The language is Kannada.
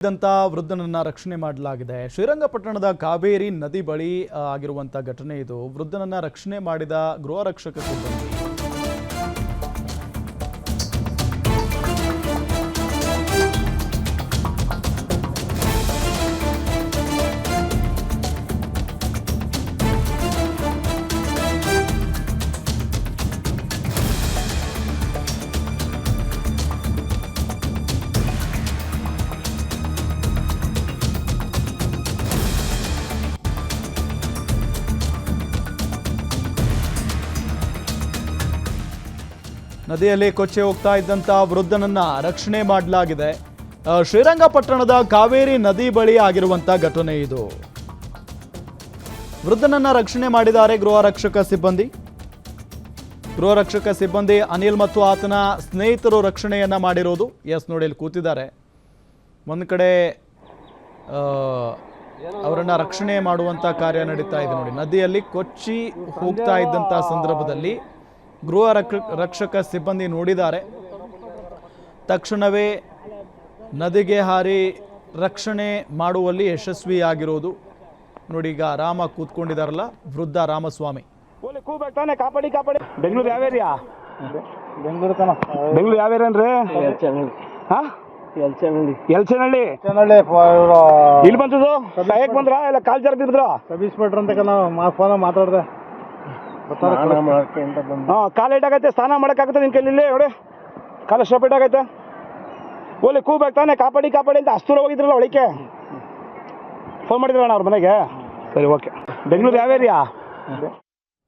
ಇದ್ದಂತ ವೃದ್ಧನನ್ನ ರಕ್ಷಣೆ ಮಾಡಲಾಗಿದೆ. ಶ್ರೀರಂಗಪಟ್ಟಣದ ಕಾವೇರಿ ನದಿ ಬಳಿ ಆಗಿರುವಂತ ಘಟನೆ ಇದು. ವೃದ್ಧನನ್ನ ರಕ್ಷಣೆ ಮಾಡಿದ ಗೃಹ ರಕ್ಷಕ ಸಿಬ್ಬಂದಿ ನದಿಯಲ್ಲಿ ಕೊಚ್ಚಿ ಹೋಗ್ತಾ ಇದ್ದಂತ ವೃದ್ಧನನ್ನ ರಕ್ಷಣೆ ಮಾಡಲಾಗಿದೆ. ಶ್ರೀರಂಗಪಟ್ಟಣದ ಕಾವೇರಿ ನದಿ ಬಳಿ ಆಗಿರುವಂತ ಘಟನೆ ಇದು. ವೃದ್ಧನನ್ನ ರಕ್ಷಣೆ ಮಾಡಿದ್ದಾರೆ ಗೃಹ ರಕ್ಷಕ ಸಿಬ್ಬಂದಿ. ಗೃಹ ರಕ್ಷಕ ಸಿಬ್ಬಂದಿ ಅನಿಲ್ ಮತ್ತು ಆತನ ಸ್ನೇಹಿತರು ರಕ್ಷಣೆಯನ್ನ ಮಾಡಿರೋದು. ಎಸ್ ನೋಡಿ, ಇಲ್ಲಿ ಕೂತಿದ್ದಾರೆ. ಒಂದು ಕಡೆ ಅವರನ್ನ ರಕ್ಷಣೆ ಮಾಡುವಂತ ಕಾರ್ಯ ನಡೀತಾ ಇದೆ ನೋಡಿ. ನದಿಯಲ್ಲಿ ಕೊಚ್ಚಿ ಹೋಗ್ತಾ ಇದ್ದಂತ ಸಂದರ್ಭದಲ್ಲಿ ಗೃಹ ರಕ್ಷಕ ಸಿಬ್ಬಂದಿ ನೋಡಿದ್ದಾರೆ. ತಕ್ಷಣವೇ ನದಿಗೆ ಹಾರಿ ರಕ್ಷಣೆ ಮಾಡುವಲ್ಲಿ ಯಶಸ್ವಿಯಾಗಿರೋದು ನೋಡಿ. ಈಗ ರಾಮ ಕೂತ್ಕೊಂಡಿದಾರಲ್ಲ, ವೃದ್ಧ ರಾಮಸ್ವಾಮಿ. ಬೆಂಗಳೂರು ಯಾವ ಏರಿಯಾ? ಬೆಂಗಳೂರು ಯಾವ ಏರಿಯಾ ಅಂದ್ರೆ ಎಲ್ಚನಹಳ್ಳಿ. ಇಲ್ಲಿ ಬಂದದ್ದು ಹೇಗೆ ಬಂದ್ರ? ಇಲ್ಲ ಕಾಲ್ ಜಾರ ಬಿದ್ರ? ಸಬೀಸ್ ಬಿಟ್ರ ಅಂತ ಫೋನ್ ಮಾತಾಡ್ದೆ. ಕಾಲ ಇಟ್ಟಾಗೈತೆ, ಸ್ನಾನ ಮಾಡಕ್ಕಾಗತ್ತೆ ನಿನ್ ಕೈಲಿ? ನೋಡಿ ಕಾಲ ಸ್ಟೆಪ್ ಇಟ್ಟಾಗೈತೆ. ಓಲಿ ಕೂಗ್ಬೇಕು ತಾನೆ, ಕಾಪಾಡಿ ಅಂತ ಅಸ್ತೂರ ಹೋಗಿದ್ರಲ್ಲ ಒಳಕ್ಕೆ. ಫೋನ್ ಮಾಡಿದ್ರಣ್ಣ ಅವ್ರ ಮನೆಗೆ? ಸರಿ, ಓಕೆ. ಬೆಂಗಳೂರು ಯಾವ ಏರಿಯಾ?